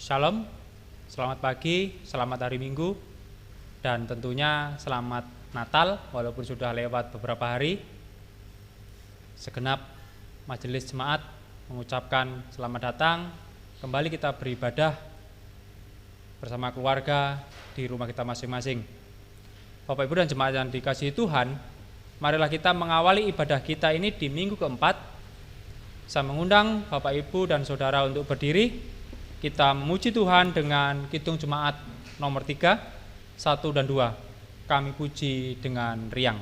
Shalom, selamat pagi, selamat hari Minggu, dan tentunya selamat Natal walaupun sudah lewat beberapa hari. Segenap majelis jemaat mengucapkan selamat datang. Kembali kita beribadah bersama keluarga di rumah kita masing-masing. Bapak Ibu dan jemaat yang dikasihi Tuhan, marilah kita mengawali ibadah kita ini di minggu keempat. Saya mengundang Bapak Ibu dan Saudara untuk berdiri. Kita memuji Tuhan dengan kidung jemaat nomor 3, 1 dan 2. Kami puji dengan riang.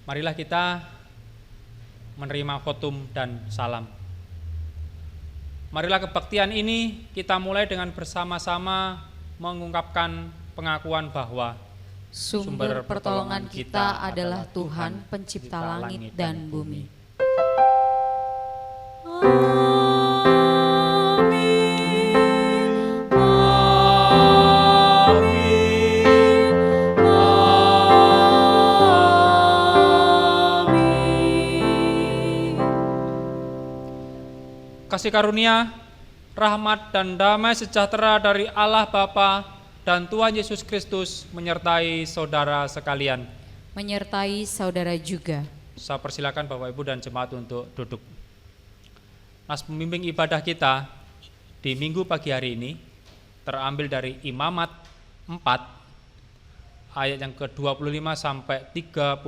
Marilah kita menerima khotum dan salam. Marilah kebaktian ini kita mulai dengan bersama-sama mengungkapkan pengakuan bahwa sumber pertolongan kita adalah Tuhan, pencipta langit dan bumi. Kasih karunia, rahmat dan damai sejahtera dari Allah Bapa dan Tuhan Yesus Kristus menyertai saudara sekalian. Menyertai saudara juga. Saya persilakan Bapak Ibu dan jemaat untuk duduk. Nas pembimbing ibadah kita di minggu pagi hari ini terambil dari Imamat 4 ayat yang ke-25 sampai 35.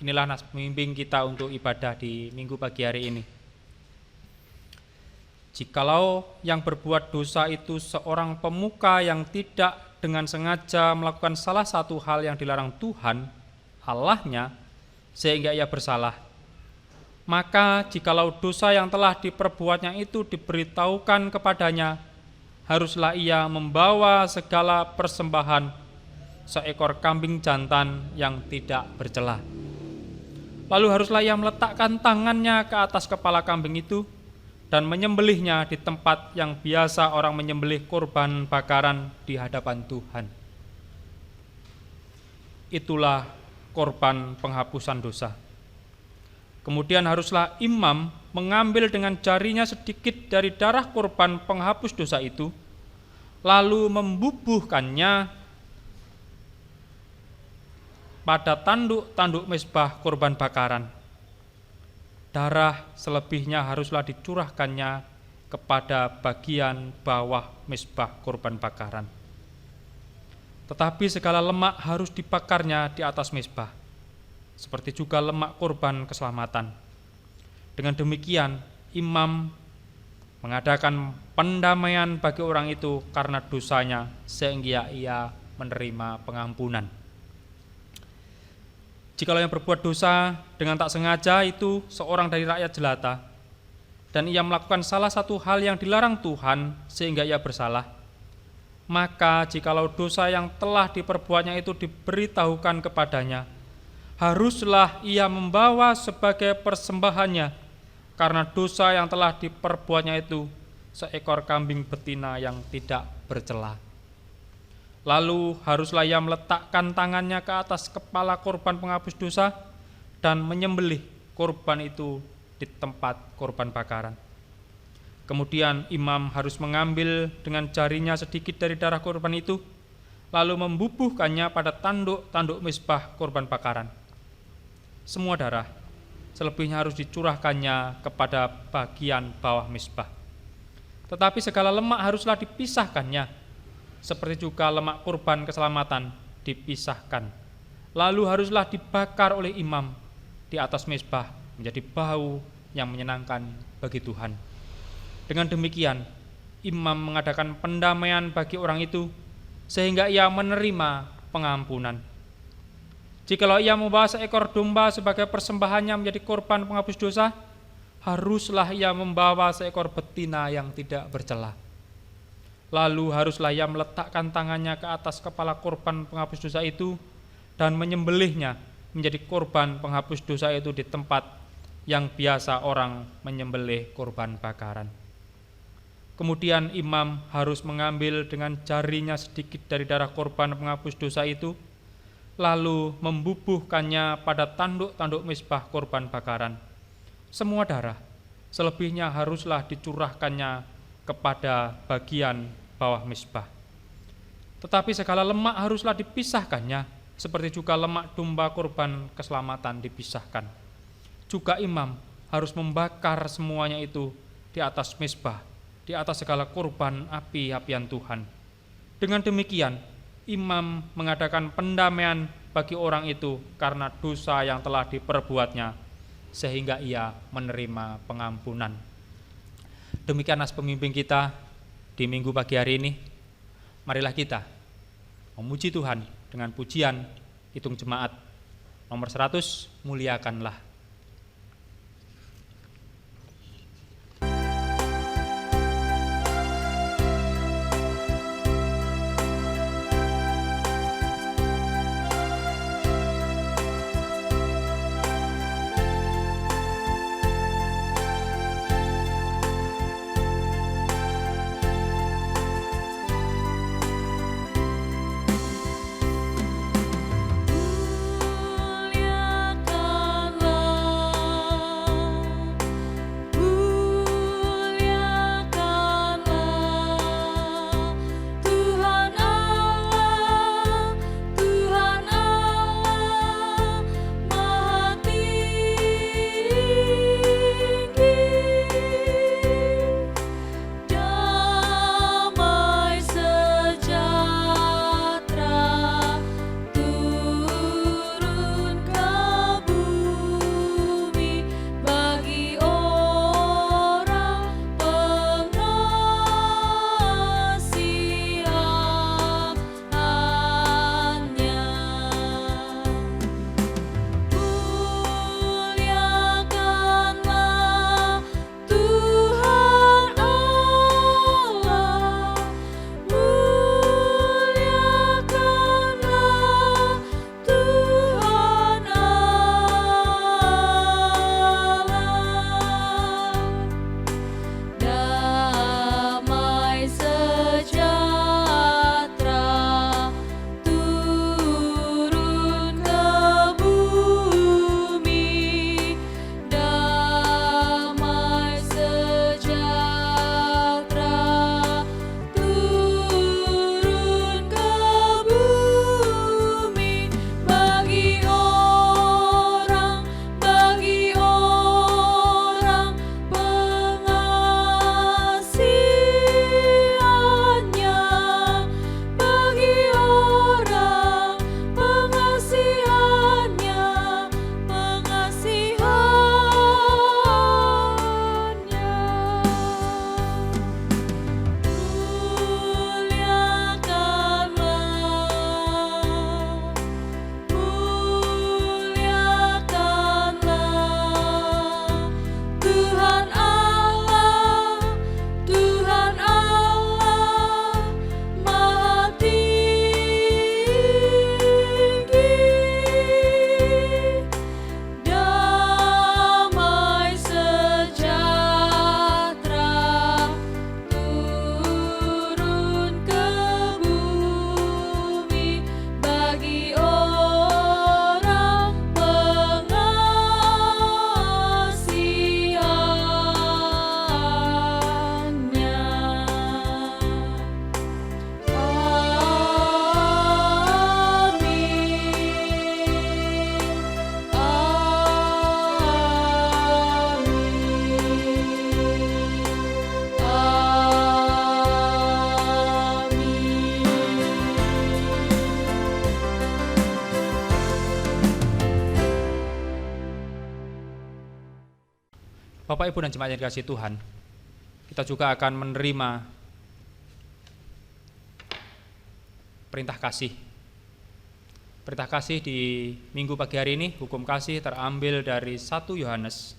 Inilah nas pembimbing kita untuk ibadah di minggu pagi hari ini. Jikalau yang berbuat dosa itu seorang pemuka yang tidak dengan sengaja melakukan salah satu hal yang dilarang Tuhan, Allahnya, sehingga ia bersalah, maka jikalau dosa yang telah diperbuatnya itu diberitahukan kepadanya, haruslah ia membawa segala persembahan seekor kambing jantan yang tidak bercela. Lalu haruslah ia meletakkan tangannya ke atas kepala kambing itu dan menyembelihnya di tempat yang biasa orang menyembelih korban bakaran di hadapan Tuhan. Itulah korban penghapusan dosa. Kemudian haruslah imam mengambil dengan jarinya sedikit dari darah korban penghapus dosa itu, lalu membubuhkannya pada tanduk-tanduk mezbah korban bakaran. Darah selebihnya haruslah dicurahkannya kepada bagian bawah mezbah korban bakaran. tetapi segala lemak harus dibakarnya di atas mezbah, seperti juga lemak kurban keselamatan. Dengan demikian, imam mengadakan pendamaian bagi orang itu karena dosanya, sehingga ia menerima pengampunan. Jikalau yang berbuat dosa dengan tak sengaja itu seorang dari rakyat jelata, dan ia melakukan salah satu hal yang dilarang Tuhan sehingga ia bersalah, maka jikalau dosa yang telah diperbuatnya itu diberitahukan kepadanya, haruslah ia membawa sebagai persembahannya karena dosa yang telah diperbuatnya itu seekor kambing betina yang tidak bercela. Lalu haruslah ia meletakkan tangannya ke atas kepala korban penghapus dosa dan menyembelih korban itu di tempat korban bakaran. Kemudian imam harus mengambil dengan jarinya sedikit dari darah korban itu, lalu membubuhkannya pada tanduk-tanduk mezbah korban bakaran. Semua darah selebihnya harus dicurahkannya kepada bagian bawah mezbah. Tetapi segala lemak haruslah dipisahkannya, seperti juga lemak kurban keselamatan dipisahkan. Lalu haruslah dibakar oleh imam di atas mezbah menjadi bau yang menyenangkan bagi Tuhan. Dengan demikian, imam mengadakan pendamaian bagi orang itu sehingga ia menerima pengampunan. Jikalau ia membawa seekor domba sebagai persembahannya menjadi korban penghapus dosa, haruslah ia membawa seekor betina yang tidak bercela. Lalu haruslah ia meletakkan tangannya ke atas kepala korban penghapus dosa itu dan menyembelihnya menjadi korban penghapus dosa itu di tempat yang biasa orang menyembelih korban bakaran. Kemudian imam harus mengambil dengan jarinya sedikit dari darah korban penghapus dosa itu, lalu membubuhkannya pada tanduk-tanduk mezbah korban bakaran. Semua darah selebihnya haruslah dicurahkannya kepada bagian bawah mezbah. Tetapi segala lemak haruslah dipisahkannya, seperti juga lemak domba korban keselamatan dipisahkan. Juga imam harus membakar semuanya itu di atas mezbah, di atas segala korban api-apian Tuhan. Dengan demikian, imam mengadakan pendamaian bagi orang itu karena dosa yang telah diperbuatnya, sehingga ia menerima pengampunan. Demikian nas pemimpin kita di minggu pagi hari ini. Marilah kita memuji Tuhan dengan pujian Hitung Jemaat nomor 100, Muliakanlah. Muliakanlah Bapak, Ibu, dan jemaat yang dikasihi Tuhan, kita juga akan menerima perintah kasih. Perintah kasih di minggu pagi hari ini, hukum kasih terambil dari 1 Yohanes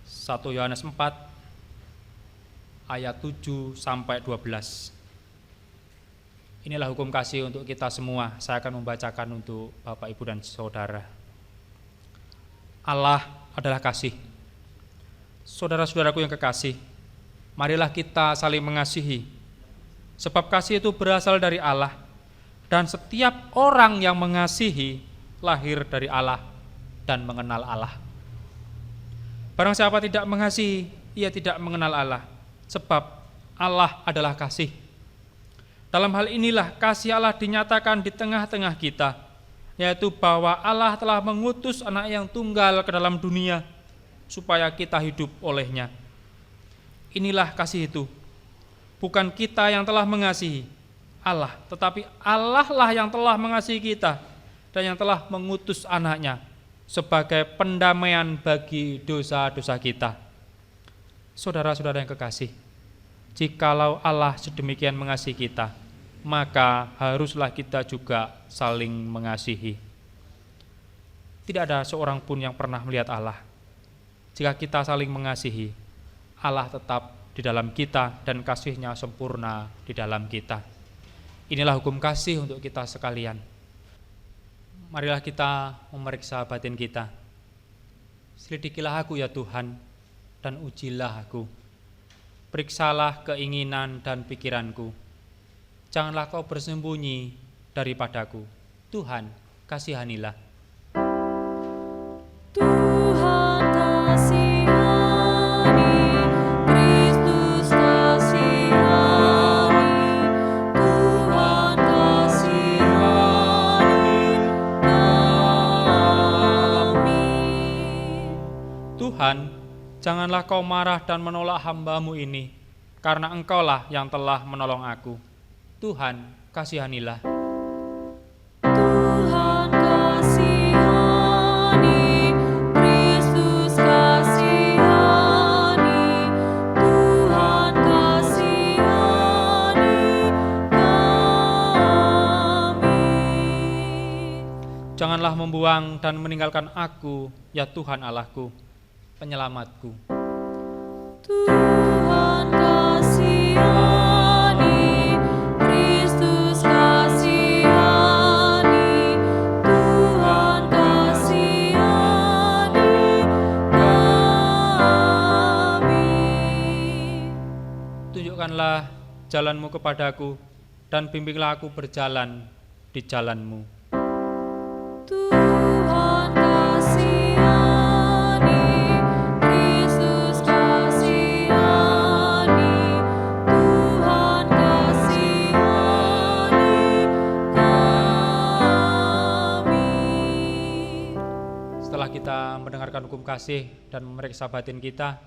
4 ayat 7 sampai 12. Inilah hukum kasih untuk kita semua. Saya akan membacakan untuk Bapak, Ibu, dan saudara. Allah adalah kasih. Saudara-saudaraku yang kekasih, marilah kita saling mengasihi. Sebab kasih itu berasal dari Allah, dan setiap orang yang mengasihi lahir dari Allah dan mengenal Allah. Barang siapa tidak mengasihi, ia tidak mengenal Allah, sebab Allah adalah kasih. Dalam hal inilah kasih Allah dinyatakan di tengah-tengah kita, yaitu bahwa Allah telah mengutus anak yang tunggal ke dalam dunia, supaya kita hidup olehnya. Inilah kasih itu, bukan kita yang telah mengasihi Allah, tetapi Allah lah yang telah mengasihi kita, dan yang telah mengutus anaknya, sebagai pendamaian bagi dosa-dosa kita. Saudara-saudara yang kekasih, jikalau Allah sedemikian mengasihi kita, maka haruslah kita juga saling mengasihi. Tidak ada seorang pun yang pernah melihat Allah. Jika kita saling mengasihi, Allah tetap di dalam kita dan kasih-Nya sempurna di dalam kita. Inilah hukum kasih untuk kita sekalian. Marilah kita memeriksa batin kita. Selidikilah aku ya Tuhan, dan ujilah aku. Periksalah keinginan dan pikiranku. Janganlah kau bersembunyi daripadaku. Tuhan, kasihanilah. Tuhan kasihani, Kristus kasihani, Tuhan kasihani kami. Tuhan, janganlah kau marah dan menolak hamba-Mu ini, karena Engkaulah yang telah menolong aku. Tuhan, kasihanilah. Tuhan kasihani, Kristus kasihani, Tuhan kasihani kami. Janganlah membuang dan meninggalkan aku, ya Tuhan Allahku, penyelamatku. Tuhan kasihani, Kristus kasihani, Tuhan kasihani kami. Tunjukkanlah jalan-Mu kepadaku, dan bimbinglah aku berjalan di jalan-Mu. Tuhan kasihani, Kristus kasihani, Tuhan kasihani kami. Setelah kita mendengarkan hukum kasih dan memeriksa batin kita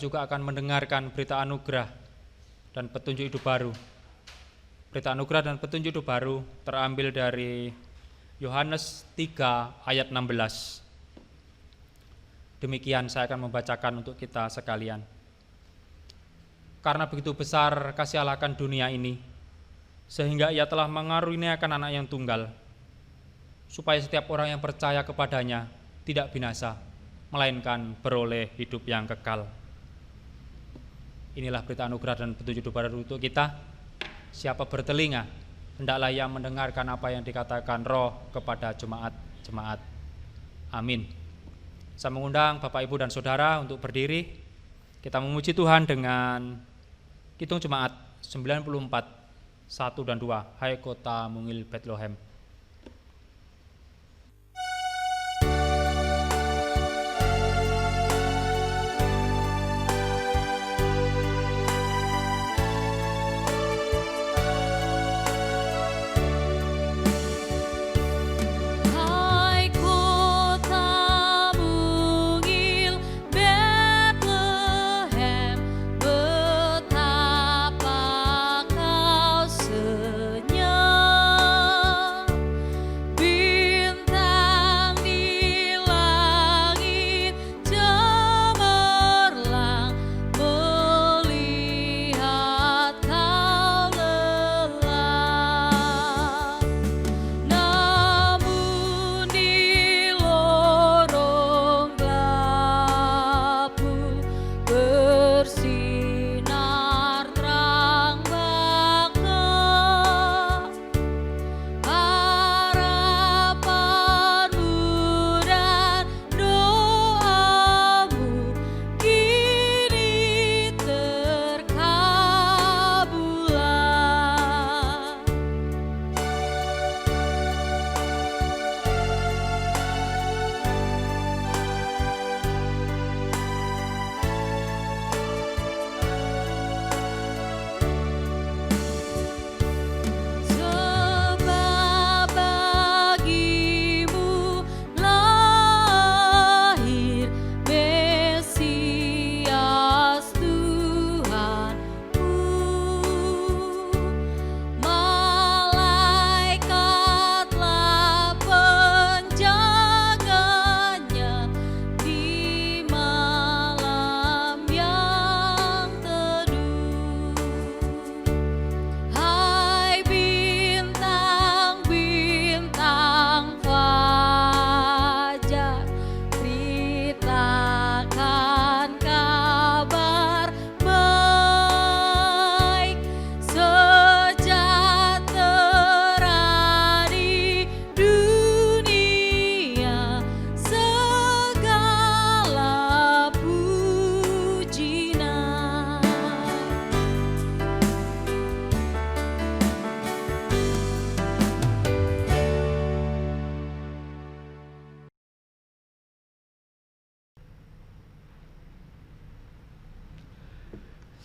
juga akan mendengarkan berita anugerah dan petunjuk hidup baru. Berita anugerah dan petunjuk hidup baru terambil dari Yohanes 3 ayat 16. Demikian saya akan membacakan untuk kita sekalian. Karena begitu besar kasih Allah akan dunia ini, sehingga Ia telah mengaruniakan anak yang tunggal, supaya setiap orang yang percaya kepadanya tidak binasa, melainkan beroleh hidup yang kekal. Inilah berita anugerah dan petunjuk hidup baru untuk kita. Siapa bertelinga, hendaklah ia mendengarkan apa yang dikatakan Roh kepada jemaat-jemaat. Amin. Saya mengundang Bapak, Ibu, dan Saudara untuk berdiri. Kita memuji Tuhan dengan Kidung Jemaat 94, 1 dan 2. Hai kota mungil Bethlehem.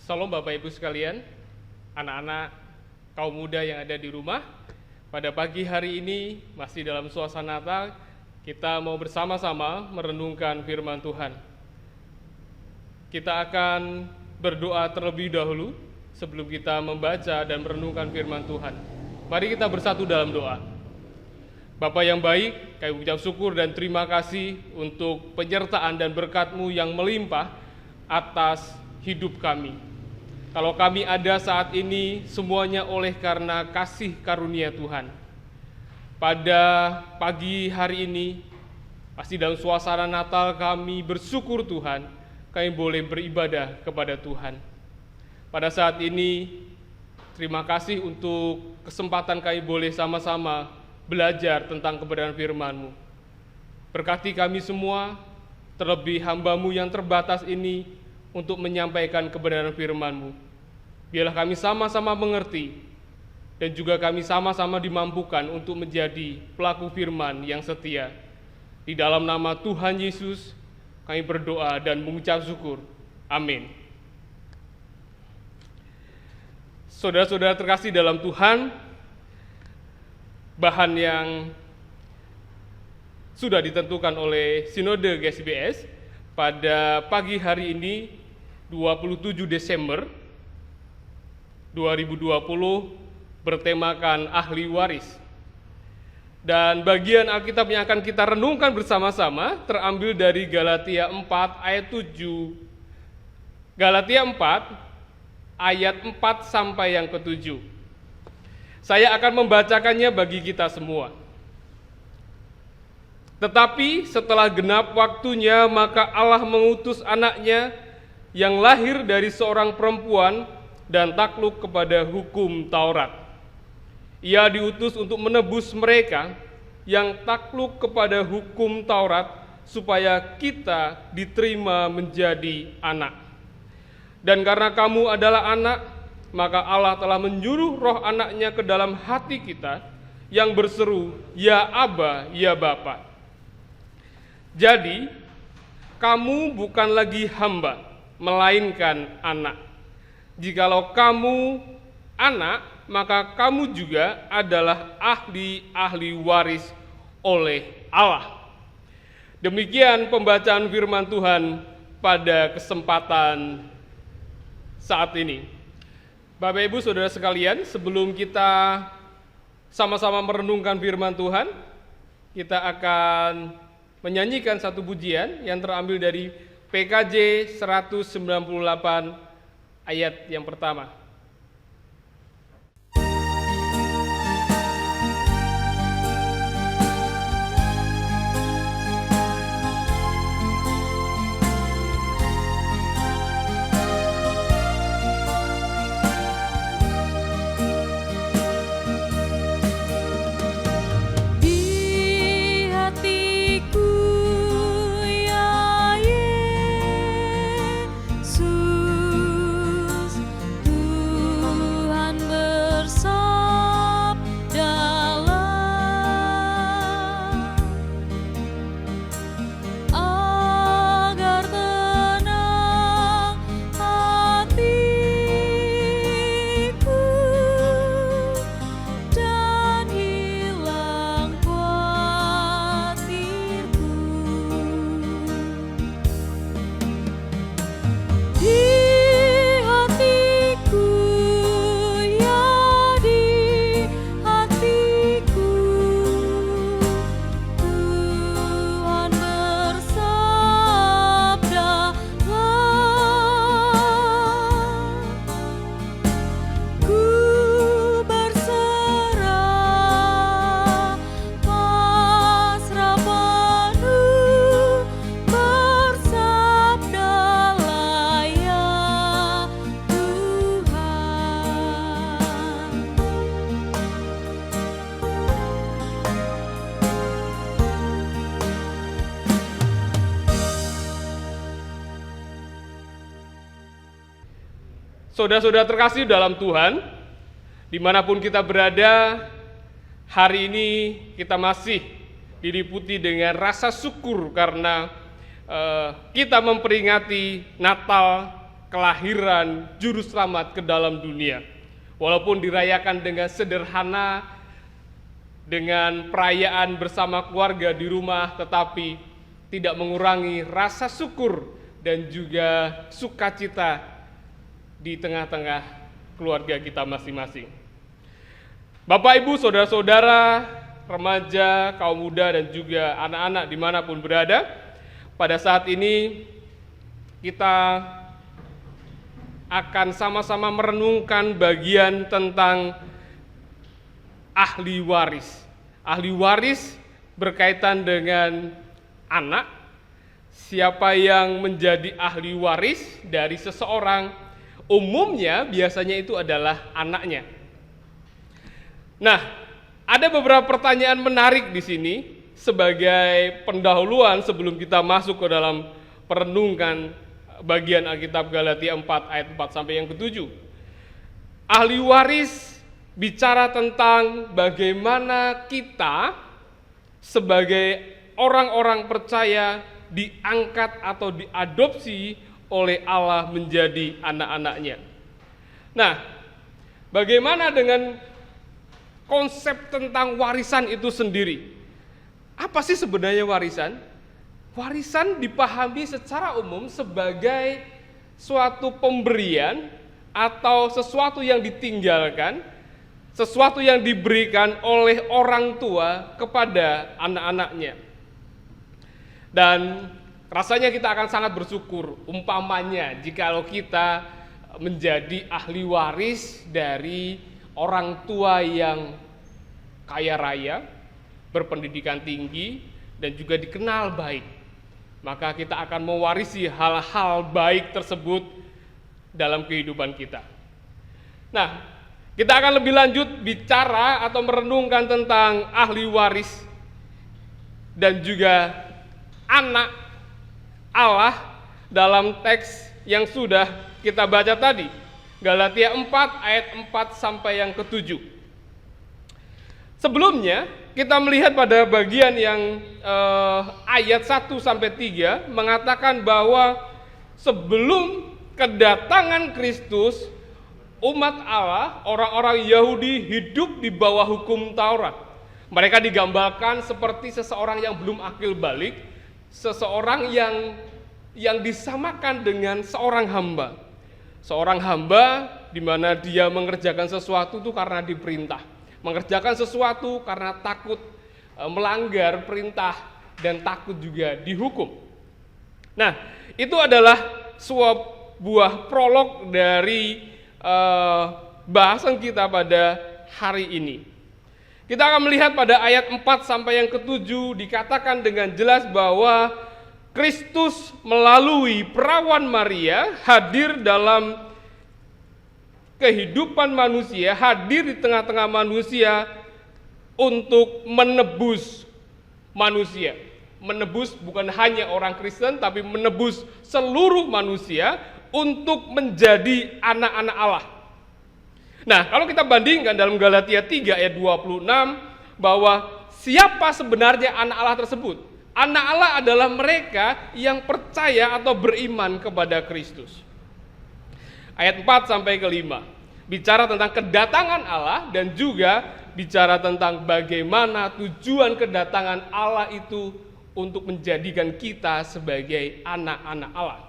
Salam Bapak Ibu sekalian, anak-anak, kaum muda yang ada di rumah. Pada pagi hari ini, masih dalam suasana Natal, kita mau bersama-sama merenungkan firman Tuhan. Kita akan berdoa terlebih dahulu sebelum kita membaca dan merenungkan firman Tuhan. Mari kita bersatu dalam doa. Bapa yang baik, kami ucap syukur dan terima kasih untuk penyertaan dan berkat-Mu yang melimpah atas hidup kami. Kalau kami ada saat ini, semuanya oleh karena kasih karunia Tuhan. Pada pagi hari ini, pasti dalam suasana Natal kami bersyukur Tuhan, kami boleh beribadah kepada Tuhan. Pada saat ini, terima kasih untuk kesempatan kami boleh sama-sama belajar tentang kebenaran firman-Mu. Berkati kami semua, terlebih hamba-Mu yang terbatas ini, untuk menyampaikan kebenaran firman-Mu. Biarlah kami sama-sama mengerti dan juga kami sama-sama dimampukan untuk menjadi pelaku firman yang setia. Di dalam nama Tuhan Yesus kami berdoa dan mengucap syukur. Amin. Saudara-saudara terkasih dalam Tuhan, bahan yang sudah ditentukan oleh Sinode GSBS pada pagi hari ini 27 Desember 2020 bertemakan ahli waris. Dan bagian Alkitab yang akan kita renungkan bersama-sama terambil dari Galatia 4 ayat 7. Galatia 4 ayat 4 sampai yang ke-7. Saya akan membacakannya bagi kita semua. Tetapi setelah genap waktunya, maka Allah mengutus anaknya yang lahir dari seorang perempuan dan takluk kepada hukum Taurat. Ia diutus untuk menebus mereka yang takluk kepada hukum Taurat, supaya kita diterima menjadi anak. Dan karena kamu adalah anak, maka Allah telah menyuruh roh anaknya ke dalam hati kita, yang berseru, Ya Aba, ya Bapa. Jadi, kamu bukan lagi hamba, melainkan anak. Jikalau kamu anak, maka kamu juga adalah ahli-ahli waris oleh Allah. Demikian pembacaan firman Tuhan pada kesempatan saat ini. Bapak Ibu Saudara sekalian, sebelum kita sama-sama merenungkan firman Tuhan, kita akan menyanyikan satu pujian yang terambil dari PKJ 198 ayat yang pertama. Saudara-saudara terkasih dalam Tuhan, dimanapun kita berada, hari ini kita masih diliputi dengan rasa syukur karena kita memperingati Natal kelahiran juru selamat ke dalam dunia. Walaupun dirayakan dengan sederhana, dengan perayaan bersama keluarga di rumah, tetapi tidak mengurangi rasa syukur dan juga sukacita di tengah-tengah keluarga kita masing-masing. Bapak, Ibu, saudara-saudara, remaja, kaum muda, dan juga anak-anak dimanapun berada, pada saat ini kita akan sama-sama merenungkan bagian tentang ahli waris. Ahli waris berkaitan dengan anak. Siapa yang menjadi ahli waris dari seseorang, umumnya biasanya itu adalah anaknya. Nah, ada beberapa pertanyaan menarik di sini sebagai pendahuluan sebelum kita masuk ke dalam perenungan bagian Alkitab Galatia 4 ayat 4 sampai yang ke-7. Ahli waris bicara tentang bagaimana kita sebagai orang-orang percaya diangkat atau diadopsi oleh Allah menjadi anak-anaknya. Nah, bagaimana dengan konsep tentang warisan itu sendiri? Apa sih sebenarnya warisan? Warisan dipahami secara umum sebagai suatu pemberian atau sesuatu yang ditinggalkan, sesuatu yang diberikan oleh orang tua kepada anak-anaknya. Dan rasanya kita akan sangat bersyukur umpamanya jikalau kita menjadi ahli waris dari orang tua yang kaya raya, berpendidikan tinggi, dan juga dikenal baik. Maka kita akan mewarisi hal-hal baik tersebut dalam kehidupan kita. Nah, kita akan lebih lanjut bicara atau merenungkan tentang ahli waris dan juga anak Allah dalam teks yang sudah kita baca tadi, Galatia 4 ayat 4 sampai yang ke-7. Sebelumnya kita melihat pada bagian yang ayat 1 sampai 3 mengatakan bahwa sebelum kedatangan Kristus, umat Allah, orang-orang Yahudi hidup di bawah hukum Taurat. Mereka digambarkan seperti seseorang yang belum akil balik, seseorang yang disamakan dengan seorang hamba. Seorang hamba di mana dia mengerjakan sesuatu itu karena diperintah, mengerjakan sesuatu karena takut melanggar perintah dan takut juga dihukum. Nah, itu adalah sebuah prolog dari bahasan kita pada hari ini. Kita akan melihat pada ayat 4 sampai yang ke-7 dikatakan dengan jelas bahwa Kristus melalui perawan Maria hadir dalam kehidupan manusia, hadir di tengah-tengah manusia untuk menebus manusia. Menebus bukan hanya orang Kristen, tapi menebus seluruh manusia untuk menjadi anak-anak Allah. Nah, kalau kita bandingkan dalam Galatia 3 ayat 26 bahwa siapa sebenarnya anak Allah tersebut? Anak Allah adalah mereka yang percaya atau beriman kepada Kristus. Ayat 4 sampai ke 5 bicara tentang kedatangan Allah dan juga bicara tentang bagaimana tujuan kedatangan Allah itu untuk menjadikan kita sebagai anak-anak Allah.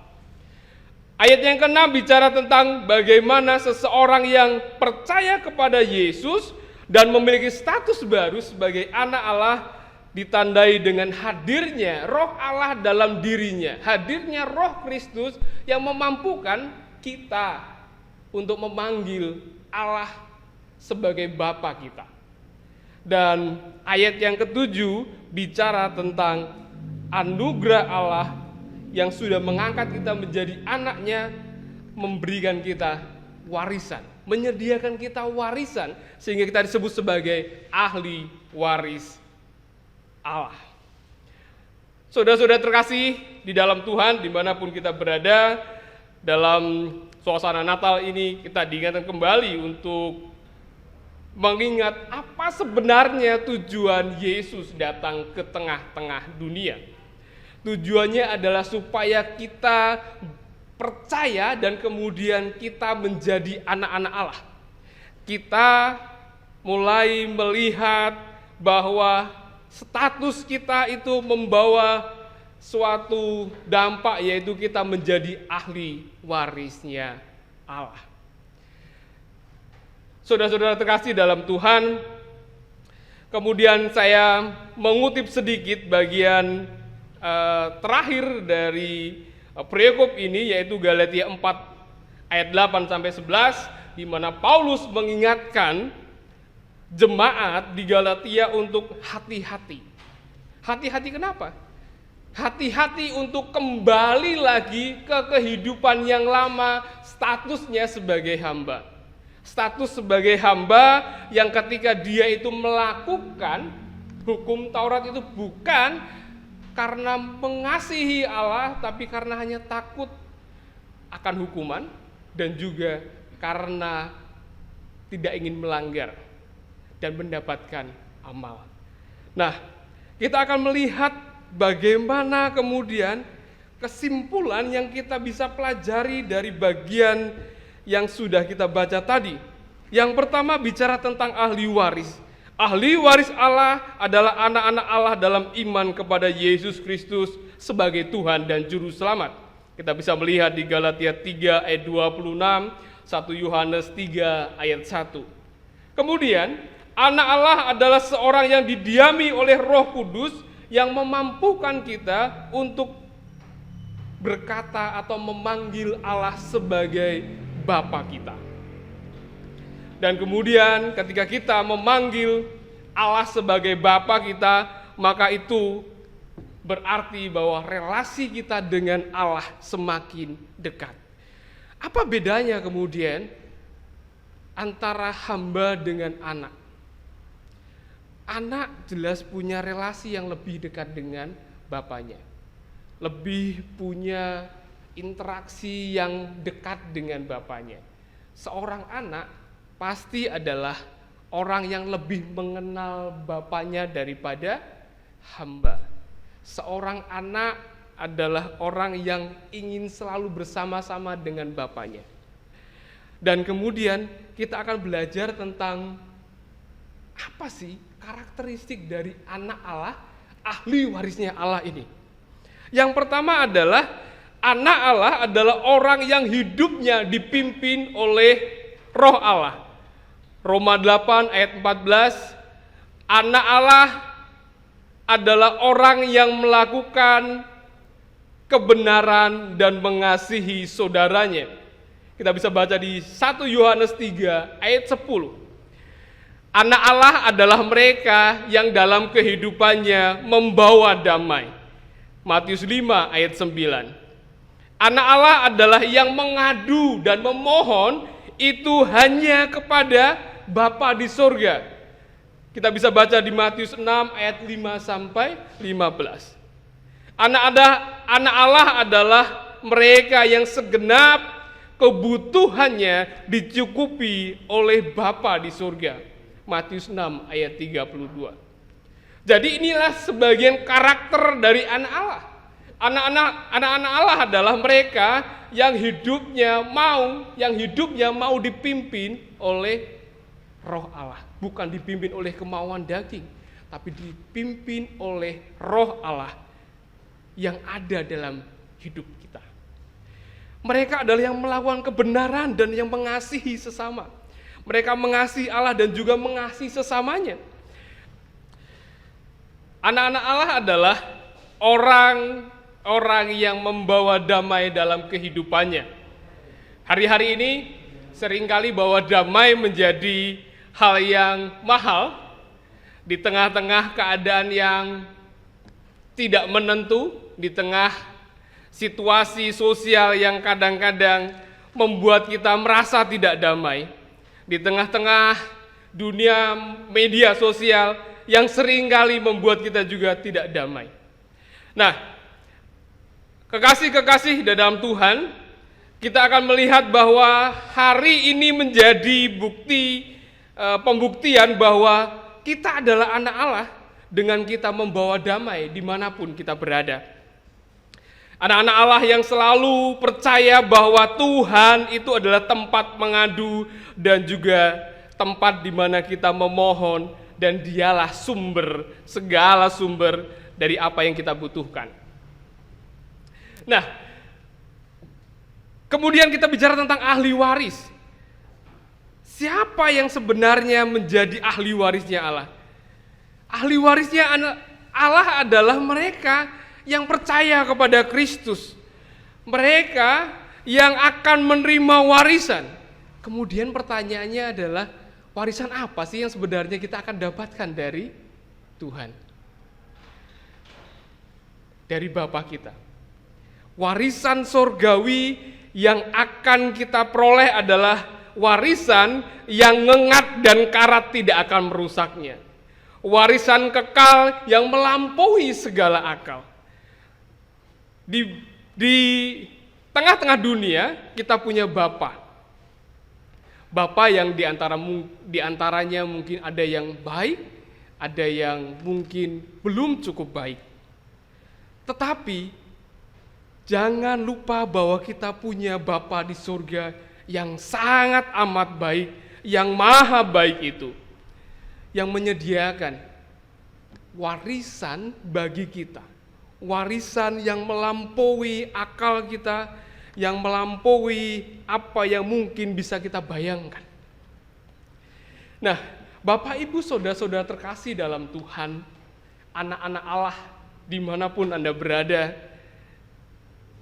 Ayat yang ke-6 bicara tentang bagaimana seseorang yang percaya kepada Yesus dan memiliki status baru sebagai anak Allah ditandai dengan hadirnya Roh Allah dalam dirinya, hadirnya Roh Kristus yang memampukan kita untuk memanggil Allah sebagai Bapa kita. Dan ayat yang ke-7 bicara tentang anugerah Allah yang sudah mengangkat kita menjadi anaknya, memberikan kita warisan, menyediakan kita warisan sehingga kita disebut sebagai ahli waris Allah. Saudara-saudara terkasih di dalam Tuhan, dimanapun kita berada, dalam suasana Natal ini kita diingatkan kembali untuk mengingat apa sebenarnya tujuan Yesus datang ke tengah-tengah dunia. Tujuannya adalah supaya kita percaya dan kemudian kita menjadi anak-anak Allah. Kita mulai melihat bahwa status kita itu membawa suatu dampak, yaitu kita menjadi ahli warisnya Allah. Saudara-saudara terkasih dalam Tuhan, kemudian saya mengutip sedikit bagian terakhir dari perikop ini, yaitu Galatia 4 ayat 8 sampai 11, di mana Paulus mengingatkan jemaat di Galatia untuk hati-hati. Hati-hati kenapa? Hati-hati untuk kembali lagi ke kehidupan yang lama, statusnya sebagai hamba. Status sebagai hamba yang ketika dia itu melakukan hukum Taurat itu bukan karena mengasihi Allah, tapi karena hanya takut akan hukuman dan juga karena tidak ingin melanggar dan mendapatkan amal. Nah, kita akan melihat bagaimana kemudian kesimpulan yang kita bisa pelajari dari bagian yang sudah kita baca tadi. Yang pertama bicara tentang ahli waris. Ahli waris Allah adalah anak-anak Allah dalam iman kepada Yesus Kristus sebagai Tuhan dan Juru Selamat. Kita bisa melihat di Galatia 3 ayat 26, 1 Yohanes 3 ayat 1. Kemudian, anak Allah adalah seorang yang didiami oleh Roh Kudus yang memampukan kita untuk berkata atau memanggil Allah sebagai Bapa kita. Dan kemudian ketika kita memanggil Allah sebagai Bapa kita, maka itu berarti bahwa relasi kita dengan Allah semakin dekat. Apa bedanya kemudian antara hamba dengan anak? Anak jelas punya relasi yang lebih dekat dengan bapaknya. Lebih punya interaksi yang dekat dengan bapaknya. Seorang anak pasti adalah orang yang lebih mengenal bapaknya daripada hamba. Seorang anak adalah orang yang ingin selalu bersama-sama dengan bapaknya. Dan kemudian kita akan belajar tentang apa sih karakteristik dari anak Allah, ahli warisnya Allah ini. Yang pertama adalah anak Allah adalah orang yang hidupnya dipimpin oleh Roh Allah. Roma 8 ayat 14, anak Allah adalah orang yang melakukan kebenaran dan mengasihi saudaranya. Kita bisa baca di 1 Yohanes 3 ayat 10. Anak Allah adalah mereka yang dalam kehidupannya membawa damai. Matius 5 ayat 9. Anak Allah adalah yang mengadu dan memohon itu hanya kepada Bapa di surga. Kita bisa baca di Matius 6 ayat 5 sampai 15. Anak Allah adalah mereka yang segenap kebutuhannya dicukupi oleh Bapa di surga. Matius 6 ayat 32. Jadi inilah sebagian karakter dari anak Allah. Anak-anak Allah adalah mereka yang hidupnya mau dipimpin oleh Roh Allah, bukan dipimpin oleh kemauan daging, tapi dipimpin oleh Roh Allah yang ada dalam hidup kita. Mereka adalah yang melakukan kebenaran dan yang mengasihi sesama. Mereka mengasihi Allah dan juga mengasihi sesamanya. Anak-anak Allah adalah orang yang membawa damai dalam kehidupannya. Hari-hari ini seringkali bahwa damai menjadi hal yang mahal di tengah-tengah keadaan yang tidak menentu, di tengah situasi sosial yang kadang-kadang membuat kita merasa tidak damai, di tengah-tengah dunia media sosial yang seringkali membuat kita juga tidak damai. Nah, kekasih-kekasih dalam Tuhan, kita akan melihat bahwa hari ini menjadi pembuktian bahwa kita adalah anak Allah dengan kita membawa damai dimanapun kita berada. Anak-anak Allah yang selalu percaya bahwa Tuhan itu adalah tempat mengadu dan juga tempat di mana kita memohon, dan dialah segala sumber dari apa yang kita butuhkan. Nah, kemudian kita bicara tentang ahli waris. Siapa yang sebenarnya menjadi ahli warisnya Allah? Ahli warisnya Allah adalah mereka yang percaya kepada Kristus. Mereka yang akan menerima warisan. Kemudian pertanyaannya adalah, warisan apa sih yang sebenarnya kita akan dapatkan dari Tuhan? Dari Bapa kita. Warisan surgawi yang akan kita peroleh adalah warisan yang ngengat dan karat tidak akan merusaknya. Warisan kekal yang melampaui segala akal. Di tengah-tengah dunia kita punya Bapa. Bapa yang diantaranya mungkin ada yang baik, ada yang mungkin belum cukup baik. Tetapi jangan lupa bahwa kita punya Bapa di surga yang sangat amat baik, yang maha baik itu, yang menyediakan warisan bagi kita. Warisan yang melampaui akal kita, yang melampaui apa yang mungkin bisa kita bayangkan. Nah, Bapak Ibu saudara-saudara terkasih dalam Tuhan, anak-anak Allah dimanapun Anda berada,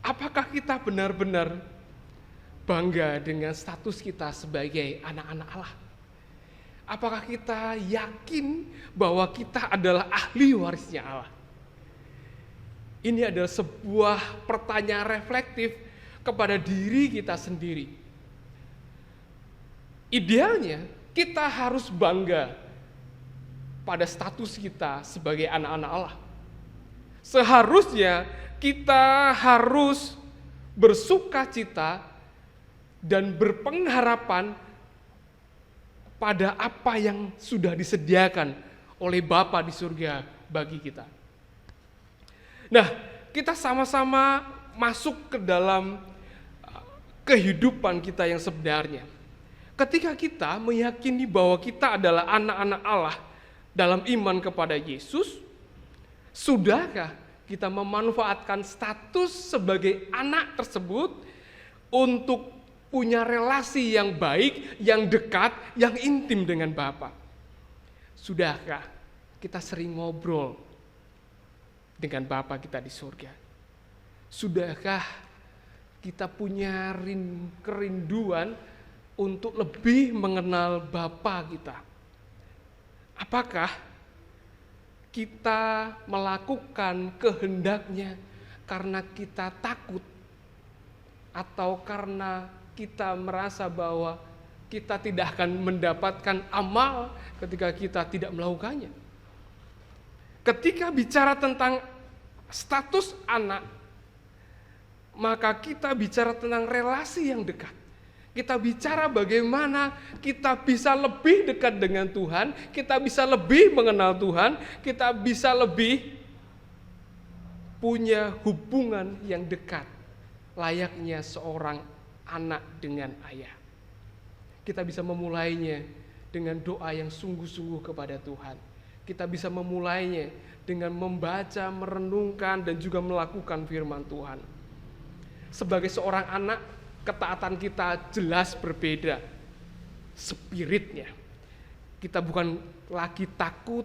apakah kita benar-benar bangga dengan status kita sebagai anak-anak Allah? Apakah kita yakin bahwa kita adalah ahli warisnya Allah? Ini adalah sebuah pertanyaan reflektif kepada diri kita sendiri. Idealnya kita harus bangga pada status kita sebagai anak-anak Allah. Seharusnya kita harus bersukacita dan berpengharapan pada apa yang sudah disediakan oleh Bapa di surga bagi kita. Nah, kita sama-sama masuk ke dalam kehidupan kita yang sebenarnya. Ketika kita meyakini bahwa kita adalah anak-anak Allah dalam iman kepada Yesus, sudahkah kita memanfaatkan status sebagai anak tersebut untuk punya relasi yang baik, yang dekat, yang intim dengan Bapa? Sudahkah kita sering ngobrol dengan Bapa kita di surga? Sudahkah kita punya kerinduan untuk lebih mengenal Bapa kita? Apakah kita melakukan kehendaknya karena kita takut, atau karena kita merasa bahwa kita tidak akan mendapatkan amal ketika kita tidak melakukannya? Ketika bicara tentang status anak, maka kita bicara tentang relasi yang dekat. Kita bicara bagaimana kita bisa lebih dekat dengan Tuhan, kita bisa lebih mengenal Tuhan, kita bisa lebih punya hubungan yang dekat, layaknya seorang anak dengan ayah. Kita bisa memulainya dengan doa yang sungguh-sungguh kepada Tuhan. Kita bisa memulainya dengan membaca, merenungkan, dan juga melakukan firman Tuhan. Sebagai seorang anak, ketaatan kita jelas berbeda spiritnya. Kita bukan lagi takut,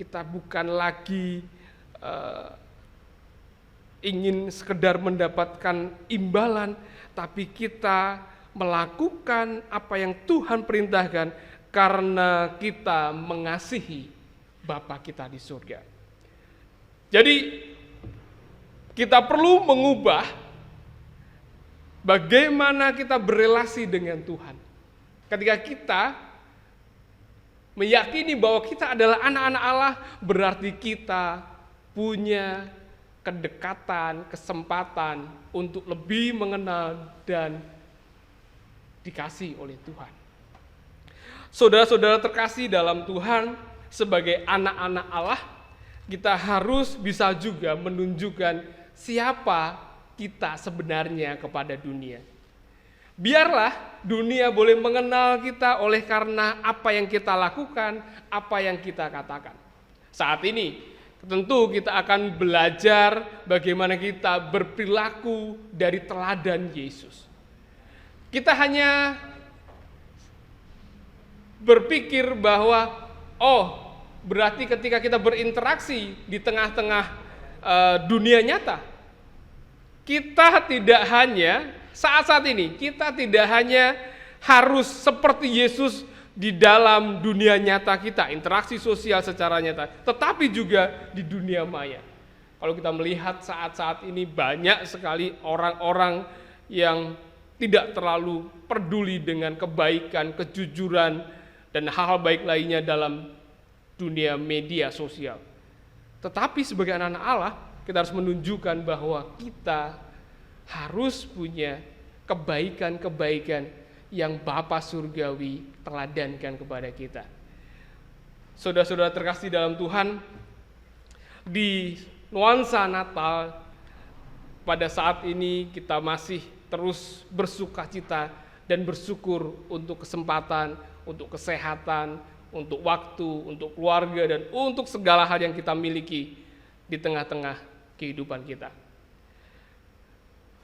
kita bukan lagi ingin sekedar mendapatkan imbalan, tapi kita melakukan apa yang Tuhan perintahkan karena kita mengasihi Bapa kita di surga. Jadi kita perlu mengubah bagaimana kita berelasi dengan Tuhan. Ketika kita meyakini bahwa kita adalah anak-anak Allah, berarti kita punya kedekatan, kesempatan untuk lebih mengenal dan dikasih oleh Tuhan. Saudara-saudara terkasih dalam Tuhan, sebagai anak-anak Allah, kita harus bisa juga menunjukkan siapa kita sebenarnya kepada dunia. Biarlah dunia boleh mengenal kita oleh karena apa yang kita lakukan, apa yang kita katakan. Saat ini tentu kita akan belajar bagaimana kita berperilaku dari teladan Yesus. Kita hanya berpikir bahwa berarti ketika kita berinteraksi di tengah-tengah dunia nyata, kita tidak hanya saat-saat ini, kita tidak hanya harus seperti Yesus di dalam dunia nyata kita, interaksi sosial secara nyata, tetapi juga di dunia maya. Kalau kita melihat saat-saat ini banyak sekali orang-orang yang tidak terlalu peduli dengan kebaikan, kejujuran, dan hal-hal baik lainnya dalam dunia media sosial. Tetapi sebagai anak-anak Allah, kita harus menunjukkan bahwa kita harus punya kebaikan-kebaikan yang Bapa Surgawi teladankan kepada kita. Saudara-saudara terkasih dalam Tuhan, di nuansa Natal pada saat ini kita masih terus bersukacita dan bersyukur untuk kesempatan, untuk kesehatan, untuk waktu, untuk keluarga, dan untuk segala hal yang kita miliki di tengah-tengah kehidupan kita.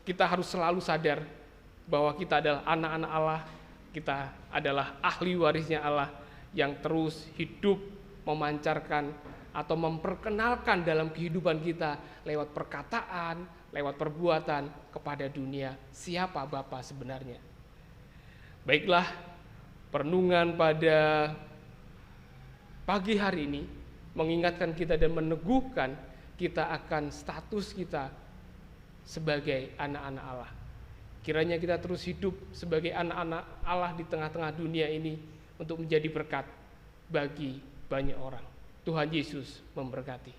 Kita harus selalu sadar bahwa kita adalah anak-anak Allah, kita adalah ahli warisnya Allah yang terus hidup memancarkan atau memperkenalkan dalam kehidupan kita lewat perkataan, lewat perbuatan kepada dunia siapa Bapa sebenarnya. Baiklah, perenungan pada pagi hari ini mengingatkan kita dan meneguhkan kita akan status kita sebagai anak-anak Allah. Kiranya kita terus hidup sebagai anak-anak Allah di tengah-tengah dunia ini untuk menjadi berkat bagi banyak orang. Tuhan Yesus memberkati.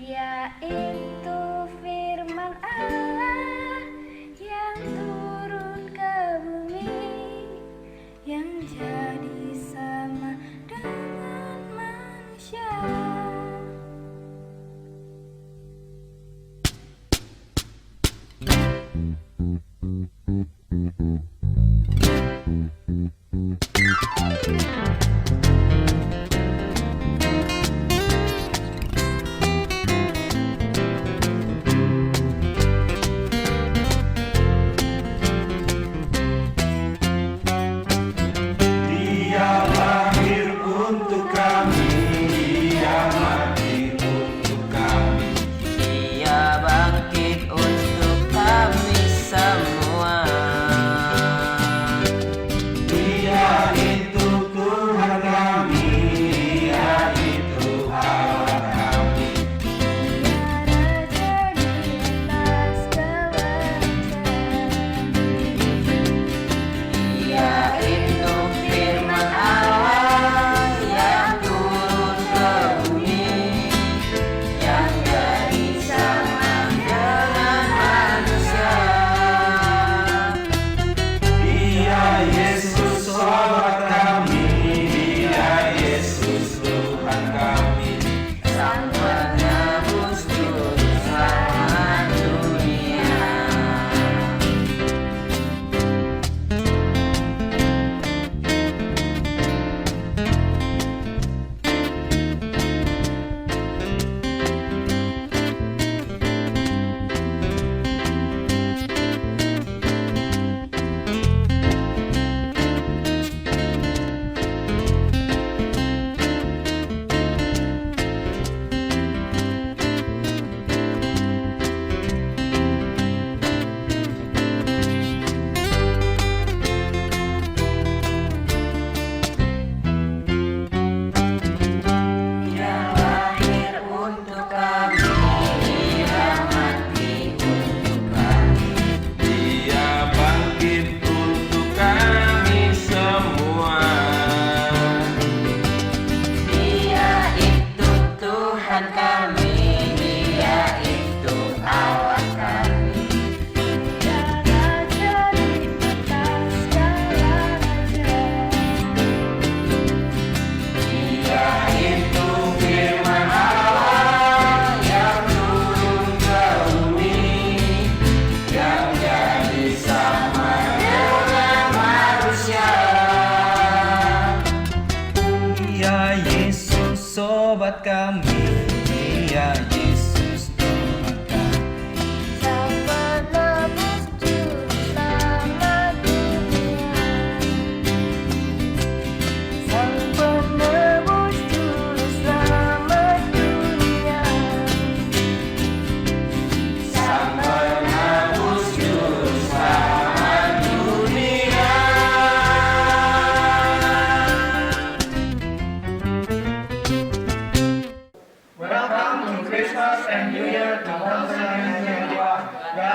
Yaitu firman Allah yang turun ke bumi, yang jadi sama dengan manusia. Ia bangkit untuk kami semua.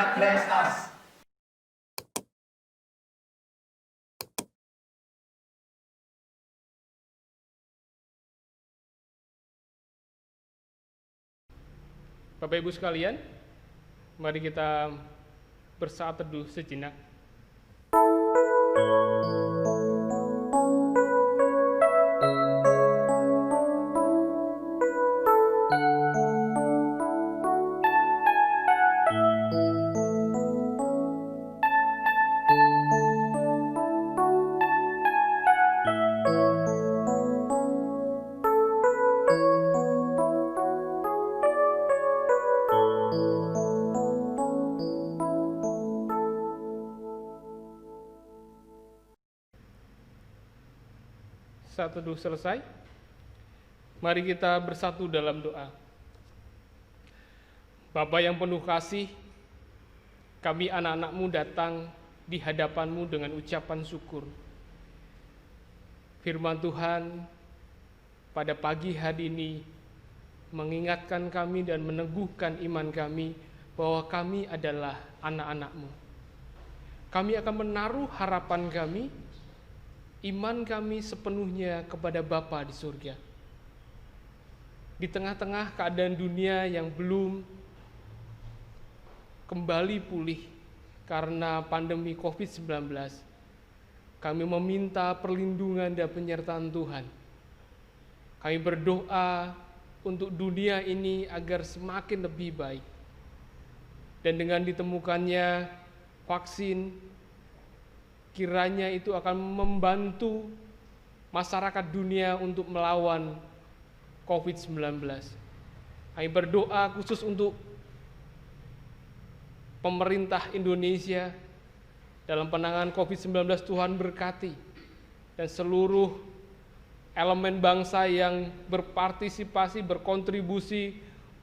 God bless us. Bapak Ibu sekalian, mari kita bersaat teduh sejenak. Saat teduh selesai, mari kita bersatu dalam doa. Bapa yang penuh kasih, kami anak-anak-Mu datang di hadapan-Mu dengan ucapan syukur. Firman Tuhan pada pagi hari ini mengingatkan kami dan meneguhkan iman kami bahwa kami adalah anak-anak-Mu. Kami akan menaruh harapan kami, iman kami sepenuhnya kepada Bapa di surga. Di tengah-tengah keadaan dunia yang belum kembali pulih karena pandemi COVID-19, kami meminta perlindungan dan penyertaan Tuhan. Kami berdoa untuk dunia ini agar semakin lebih baik. Dan dengan ditemukannya vaksin, kiranya itu akan membantu masyarakat dunia untuk melawan COVID-19. Kami berdoa khusus untuk pemerintah Indonesia dalam penanganan COVID-19. Tuhan berkati, dan seluruh elemen bangsa yang berpartisipasi, berkontribusi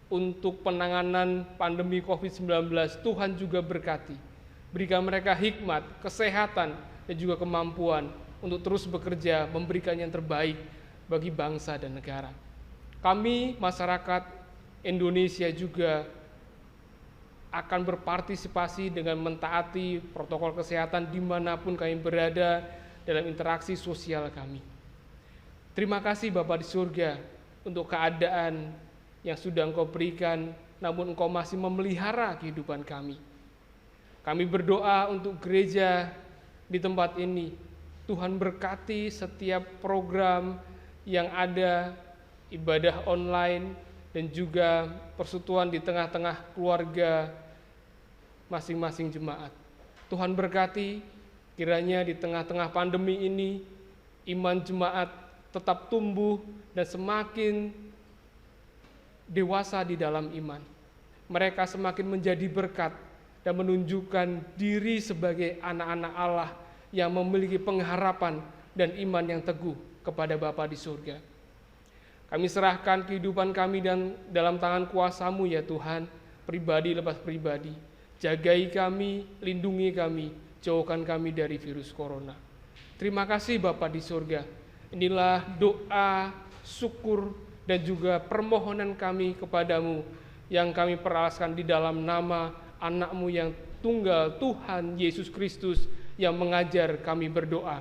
untuk penanganan pandemi COVID-19. Tuhan juga berkati. Berikan mereka hikmat, kesehatan, dan juga kemampuan untuk terus bekerja, memberikan yang terbaik bagi bangsa dan negara. Kami, masyarakat Indonesia, juga akan berpartisipasi dengan mentaati protokol kesehatan dimanapun kami berada dalam interaksi sosial kami. Terima kasih Bapa di surga untuk keadaan yang sudah Engkau berikan, namun Engkau masih memelihara kehidupan kami. Kami berdoa untuk gereja di tempat ini. Tuhan berkati setiap program yang ada, ibadah online, dan juga persekutuan di tengah-tengah keluarga masing-masing jemaat. Tuhan berkati, kiranya di tengah-tengah pandemi ini, iman jemaat tetap tumbuh dan semakin dewasa di dalam iman. Mereka semakin menjadi berkat dan menunjukkan diri sebagai anak-anak Allah yang memiliki pengharapan dan iman yang teguh kepada Bapa di surga. Kami serahkan kehidupan kami dan dalam tangan kuasa-Mu ya Tuhan, pribadi lepas pribadi. Jagai kami, lindungi kami, jauhkan kami dari virus corona. Terima kasih Bapa di surga. Inilah doa, syukur, dan juga permohonan kami kepadamu yang kami peralaskan di dalam nama anak-Mu yang tunggal, Tuhan Yesus Kristus, yang mengajar kami berdoa.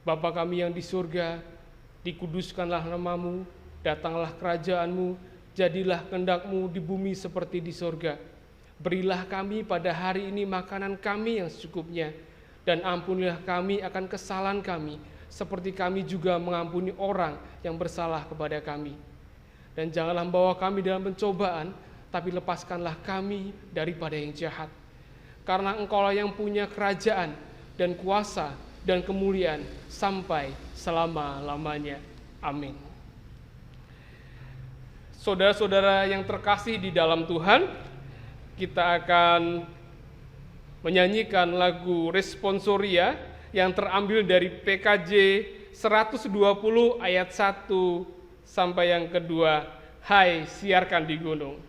Bapa kami yang di surga, dikuduskanlah nama-Mu, datanglah kerajaan-Mu, jadilah kehendak-Mu di bumi seperti di surga. Berilah kami pada hari ini makanan kami yang secukupnya, dan ampunilah kami akan kesalahan kami, seperti kami juga mengampuni orang yang bersalah kepada kami. Dan janganlah membawa kami dalam pencobaan, tapi lepaskanlah kami daripada yang jahat. Karena Engkaulah yang punya kerajaan dan kuasa dan kemuliaan sampai selama-lamanya. Amin. Saudara-saudara yang terkasih di dalam Tuhan, kita akan menyanyikan lagu responsoria yang terambil dari PKJ 120 ayat 1 sampai yang kedua. Hai, siarkan di gunung.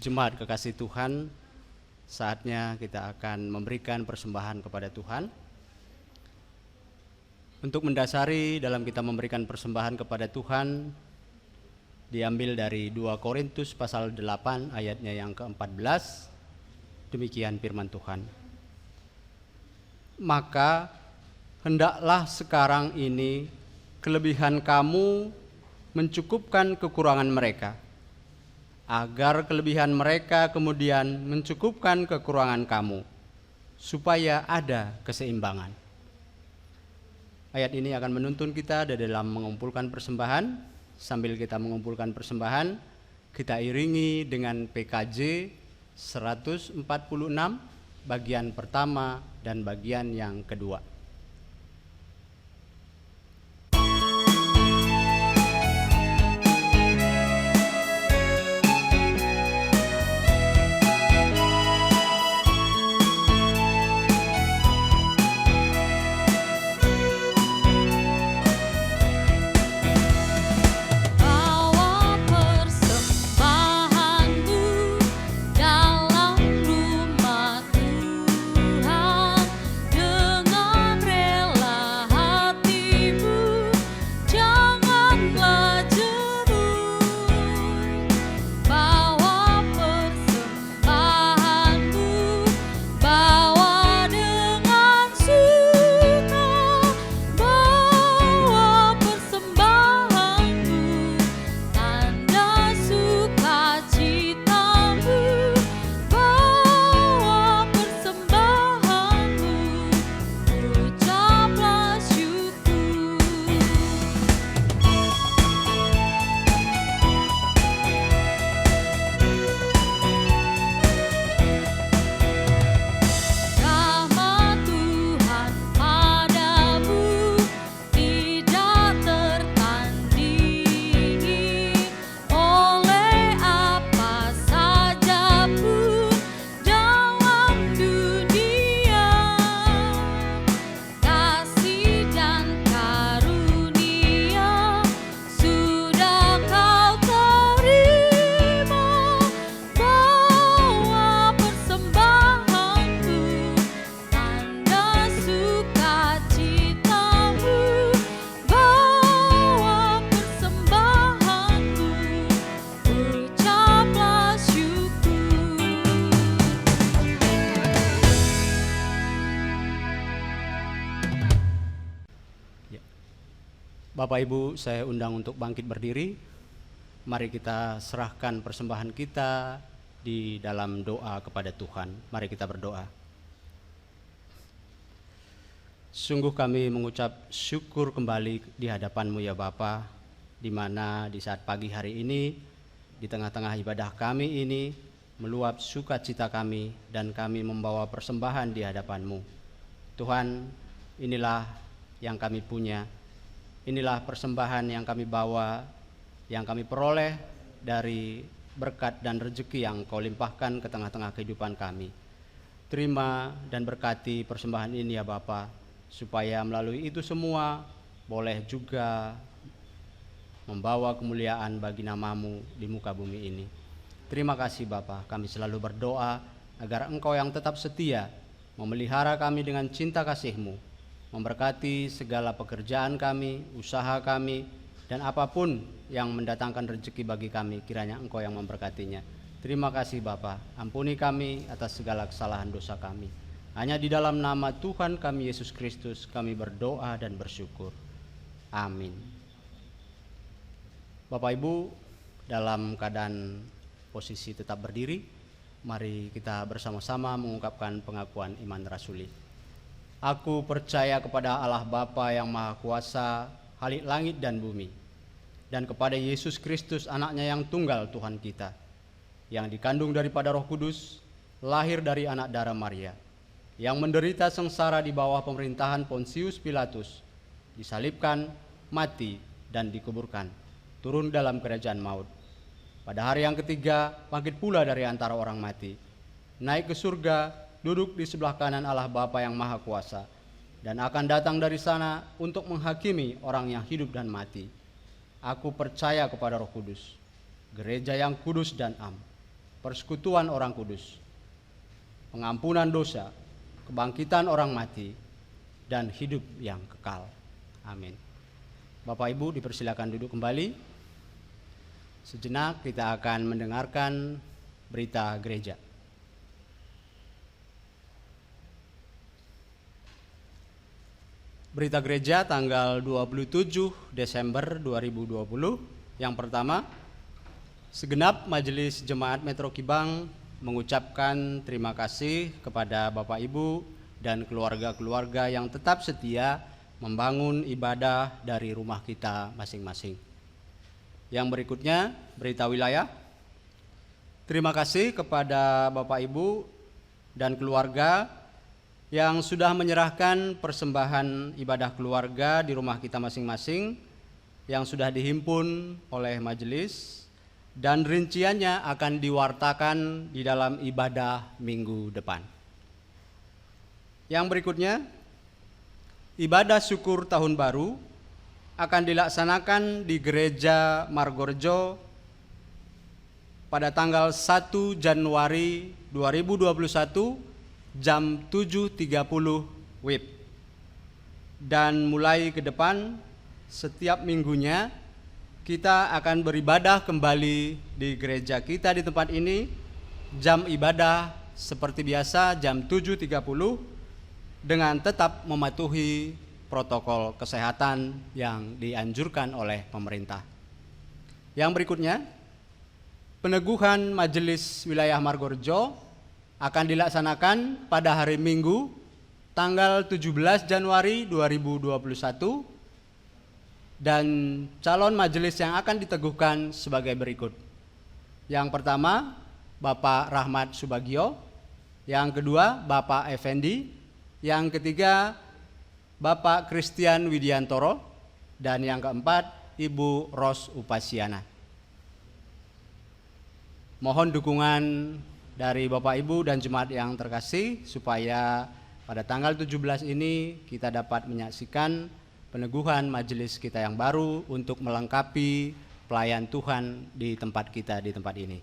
Jemaat kekasih Tuhan, saatnya kita akan memberikan persembahan kepada Tuhan. Untuk mendasari dalam kita memberikan persembahan kepada Tuhan, diambil dari 2 Korintus pasal 8 ayatnya yang ke-14. Demikian firman Tuhan. Maka hendaklah sekarang ini kelebihan kamu mencukupkan kekurangan mereka, agar kelebihan mereka kemudian mencukupkan kekurangan kamu, supaya ada keseimbangan. Ayat ini akan menuntun kita dalam mengumpulkan persembahan. Sambil kita mengumpulkan persembahan, kita iringi dengan PKJ 146 bagian pertama dan bagian yang kedua. Bapak Ibu, saya undang untuk bangkit berdiri. Mari kita serahkan persembahan kita di dalam doa kepada Tuhan. Mari kita berdoa. Sungguh kami mengucap syukur kembali di hadapan-Mu ya Bapa, di mana di saat pagi hari ini, di tengah-tengah ibadah kami ini, meluap sukacita kami dan kami membawa persembahan di hadapan-Mu. Tuhan, inilah yang kami punya. Inilah persembahan yang kami bawa, yang kami peroleh dari berkat dan rezeki yang Kau limpahkan ke tengah-tengah kehidupan kami. Terima dan berkati persembahan ini ya Bapa, supaya melalui itu semua boleh juga membawa kemuliaan bagi nama-Mu di muka bumi ini. Terima kasih Bapa, kami selalu berdoa agar Engkau yang tetap setia memelihara kami dengan cinta kasih-Mu, memberkati segala pekerjaan kami, usaha kami, dan apapun yang mendatangkan rezeki bagi kami, kiranya Engkau yang memberkatinya. Terima kasih Bapa, ampuni kami atas segala kesalahan dosa kami. Hanya di dalam nama Tuhan kami Yesus Kristus kami berdoa dan bersyukur. Amin. Bapak Ibu, dalam keadaan posisi tetap berdiri, mari kita bersama-sama mengungkapkan pengakuan iman rasuli. Aku percaya kepada Allah Bapa yang Maha Kuasa, Khalik langit dan bumi, dan kepada Yesus Kristus anaknya yang tunggal Tuhan kita, yang dikandung daripada Roh Kudus, lahir dari anak darah Maria, yang menderita sengsara di bawah pemerintahan Pontius Pilatus, disalibkan, mati, dan dikuburkan, turun dalam kerajaan maut. Pada hari yang ketiga, bangkit pula dari antara orang mati, naik ke surga, duduk di sebelah kanan Allah Bapa yang Maha Kuasa, dan akan datang dari sana untuk menghakimi orang yang hidup dan mati. Aku percaya kepada Roh Kudus, gereja yang kudus dan am, persekutuan orang kudus, pengampunan dosa, kebangkitan orang mati, dan hidup yang kekal. Amin. Bapak Ibu dipersilakan duduk kembali. Sejenak kita akan mendengarkan berita gereja. Berita gereja tanggal 27 Desember 2020. Yang pertama, segenap Majelis Jemaat Metro Kibang mengucapkan terima kasih kepada Bapak Ibu dan keluarga-keluarga yang tetap setia membangun ibadah dari rumah kita masing-masing. Yang berikutnya, berita wilayah. Terima kasih kepada Bapak Ibu dan keluarga yang sudah menyerahkan persembahan ibadah keluarga di rumah kita masing-masing yang sudah dihimpun oleh majelis, dan rinciannya akan diwartakan di dalam ibadah minggu depan. Yang berikutnya, ibadah syukur tahun baru akan dilaksanakan di Gereja Margorejo pada tanggal 1 Januari 2021 jam 7.30 WIB. Dan mulai ke depan, setiap minggunya kita akan beribadah kembali di gereja kita di tempat ini. Jam ibadah seperti biasa jam 7.30 dengan tetap mematuhi protokol kesehatan yang dianjurkan oleh pemerintah. Yang berikutnya, peneguhan Majelis Wilayah Margorejo akan dilaksanakan pada hari Minggu tanggal 17 Januari 2021, dan calon majelis yang akan diteguhkan sebagai berikut. Yang pertama, Bapak Rahmat Subagio. Yang kedua, Bapak Effendi. Yang ketiga, Bapak Christian Widiantoro. Dan yang keempat, Ibu Ros Upasiana. Mohon dukungan dari Bapak Ibu dan jemaat yang terkasih supaya pada tanggal 17 ini kita dapat menyaksikan peneguhan majelis kita yang baru untuk melengkapi pelayan Tuhan di tempat kita di tempat ini.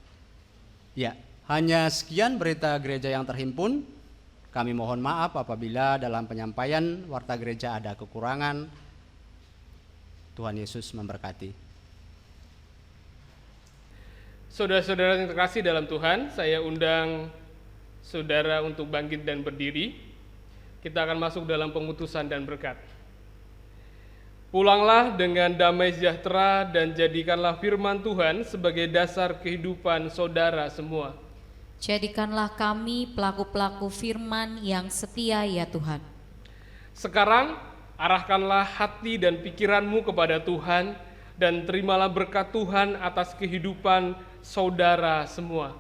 Ya, hanya sekian berita gereja yang terhimpun. Kami mohon maaf apabila dalam penyampaian warta gereja ada kekurangan. Tuhan Yesus memberkati. Saudara-saudara yang terkasih dalam Tuhan, saya undang saudara untuk bangkit dan berdiri. Kita akan masuk dalam pengutusan dan berkat. Pulanglah dengan damai sejahtera dan jadikanlah firman Tuhan sebagai dasar kehidupan saudara semua. Jadikanlah kami pelaku-pelaku firman yang setia ya Tuhan. Sekarang arahkanlah hati dan pikiranmu kepada Tuhan dan terimalah berkat Tuhan atas kehidupan saudara semua.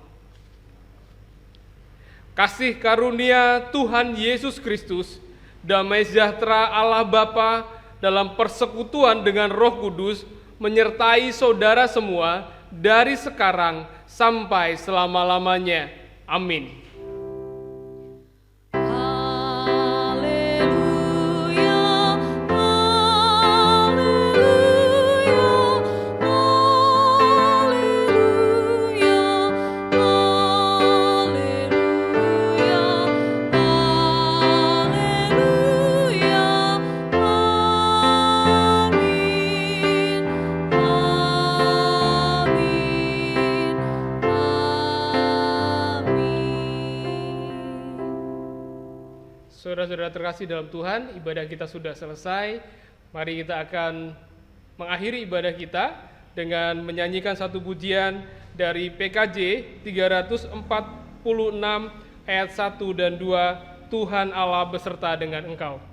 Kasih karunia Tuhan Yesus Kristus, damai sejahtera Allah Bapa dalam persekutuan dengan Roh Kudus menyertai saudara semua dari sekarang sampai selama-lamanya. Amin. Saudara-saudara terkasih dalam Tuhan, ibadah kita sudah selesai. Mari kita akan mengakhiri ibadah kita dengan menyanyikan satu pujian dari PKJ 346 ayat 1 dan 2, Tuhan Allah beserta dengan engkau.